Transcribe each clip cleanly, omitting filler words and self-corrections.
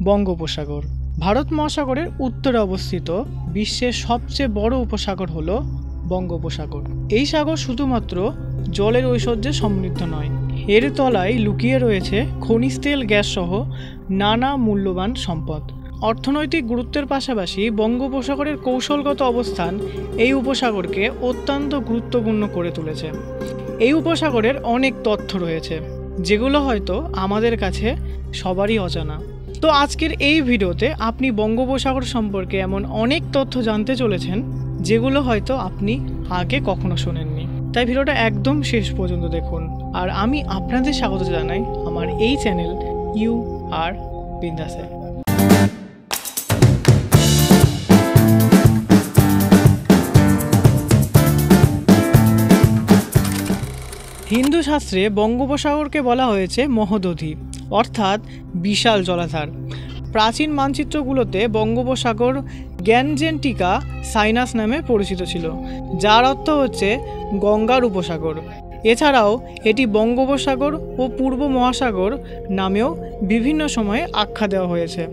বঙ্গোপসাগর ভারত মহাসাগরের উত্তরে অবস্থিত বিশ্বের সবচেয়ে বড় উপসাগর হল বঙ্গোপসাগর। এই সাগর শুধুমাত্র জলের ঐশ্বর্যে সমৃদ্ধ নয়, এর তলায় লুকিয়ে রয়েছে খনিজ তেল, গ্যাস সহ নানা মূল্যবান সম্পদ। অর্থনৈতিক গুরুত্বের পাশাপাশি বঙ্গোপসাগরের কৌশলগত অবস্থান এই উপসাগরকে অত্যন্ত গুরুত্বপূর্ণ করে তুলেছে। এই উপসাগরের অনেক তথ্য রয়েছে যেগুলো হয়তো আমাদের কাছে সবারই অজানা। তো আজকের এই ভিডিওতে আপনি বঙ্গোপসাগর সম্পর্কে এমন অনেক তথ্য জানতে চলেছেন যেগুলো হয়তো আপনি আগে কখনো শোনেননি। তাই ভিডিওটা একদম শেষ পর্যন্ত দেখুন। আর আমি আপনাদের স্বাগত জানাই আমার এই চ্যানেল ইউ আর বিন্দাসে। হিন্দু শাস্ত্রে বঙ্গোপসাগরকে বলা হয়েছে মহোদধি, অর্থাৎ বিশাল জলাধার। প্রাচীন মানচিত্রগুলোতে বঙ্গোপসাগর গ্যানজেন্টিকা সাইনাস নামে পরিচিত ছিল, যার অর্থ হচ্ছে গঙ্গার উপসাগর। এছাড়াও এটি বঙ্গোপসাগর ও পূর্ব মহাসাগর নামেও বিভিন্ন সময়ে আখ্যা দেওয়া হয়েছে।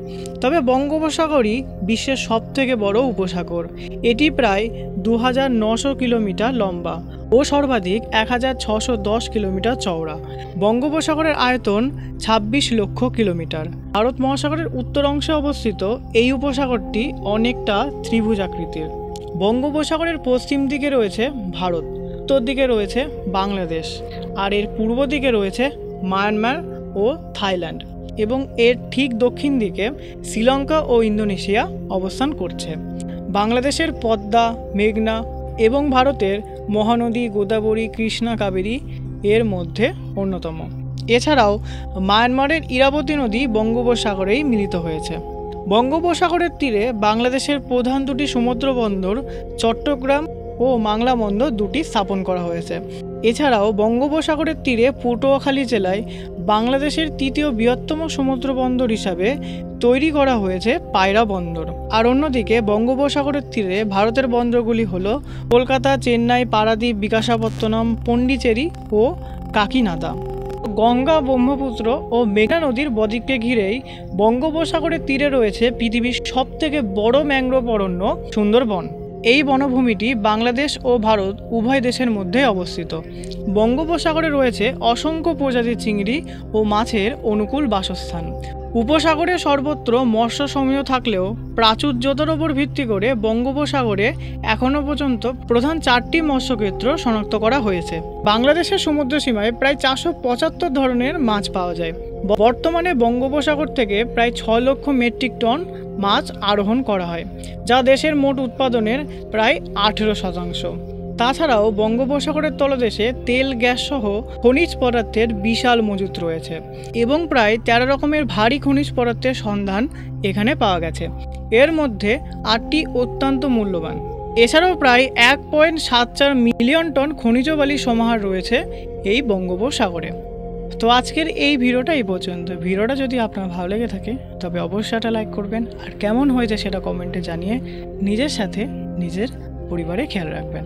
তবে বঙ্গোপসাগরই বিশ্বের সবথেকে বড় উপসাগর। এটি প্রায় 2900 কিলোমিটার লম্বা ও সর্বাধিক 1610 কিলোমিটার চওড়া। বঙ্গোপসাগরের আয়তন 26 লক্ষ কিলোমিটার। ভারত মহাসাগরের উত্তর অংশে অবস্থিত এই উপসাগরটি অনেকটা ত্রিভুজ আকৃতির। বঙ্গোপসাগরের পশ্চিম দিকে রয়েছে ভারত, উত্তর দিকে রয়েছে বাংলাদেশ, আর এর পূর্ব দিকে রয়েছে মায়ানমার ও থাইল্যান্ড, এবং এর ঠিক দক্ষিণ দিকে শ্রীলঙ্কা ও ইন্দোনেশিয়া অবস্থান করছে। বাংলাদেশের পদ্মা, মেঘনা এবং ভারতের মহানদী গোদাবরী, কৃষ্ণা, কাবেরী এর মধ্যে অন্যতম। এছাড়াও মায়ানমারের ইরাবতী নদী বঙ্গোপসাগরেই মিলিত হয়েছে। বঙ্গোপসাগরের তীরে বাংলাদেশের প্রধান দুটি সমুদ্র বন্দর চট্টগ্রাম ও মাংলা বন্দর দুটি স্থাপন করা হয়েছে। এছাড়াও বঙ্গোপসাগরের তীরে পটুয়াখালী জেলায় বাংলাদেশের তৃতীয় বৃহত্তম সমুদ্র বন্দর হিসাবে তৈরি করা হয়েছে পায়রা বন্দর। আর অন্যদিকে বঙ্গোপসাগরের তীরে ভারতের বন্দরগুলি হল কলকাতা, চেন্নাই, পারাদ্বীপ, বিশাখাপত্তনম, পন্ডিচেরি ও কাকিনাডা। গঙ্গা, ব্রহ্মপুত্র ও মেঘনা নদীর বদ্বীপকে ঘিরেই বঙ্গোপসাগরের তীরে রয়েছে পৃথিবীর সবথেকে বড় ম্যানগ্রোভ অরণ্য সুন্দরবন। এই বনভূমিটি বাংলাদেশ ও ভারত উভয় দেশের মধ্যে অবস্থিত। বঙ্গোপসাগরে রয়েছে অসংখ্য প্রজাতির চিংড়ি ও মাছের অনুকূল বাসস্থান। উপসাগরে সর্বত্র মৎস্য সমৃদ্ধ থাকলেও প্রাচুর্যতার ওপর ভিত্তি করে বঙ্গোপসাগরে এখনও পর্যন্ত প্রধান 4টি মৎস্যক্ষেত্র শনাক্ত করা হয়েছে। বাংলাদেশের সমুদ্র সীমায় প্রায় 475 ধরনের মাছ পাওয়া যায়। বর্তমানে বঙ্গোপসাগর থেকে প্রায় 6 লক্ষ মেট্রিক টন মাছ আরোহণ করা হয়, যা দেশের মোট উৎপাদনের প্রায় 18%। তাছাড়াও বঙ্গোপসাগরের তলদেশে তেল, গ্যাস সহ খনিজ পদার্থের বিশাল মজুত রয়েছে এবং প্রায় 13 রকমের ভারী খনিজ পদার্থের সন্ধান এখানে পাওয়া গেছে। এর মধ্যে 8টি অত্যন্ত মূল্যবান। এছাড়াও প্রায় 1.74 মিলিয়ন টন খনিজ বালির সমাহার রয়েছে এই বঙ্গোপসাগরে। তো আজকের এই ভিডিওটা এই পর্যন্ত। ভিডিওটা যদি আপনার ভালো লেগে থাকে তবে অবশ্যই একটা লাইক করবেন, আর কেমন হয়েছে সেটা কমেন্টে জানিয়ে নিজের সাথে নিজের পরিবারে খেয়াল রাখবেন।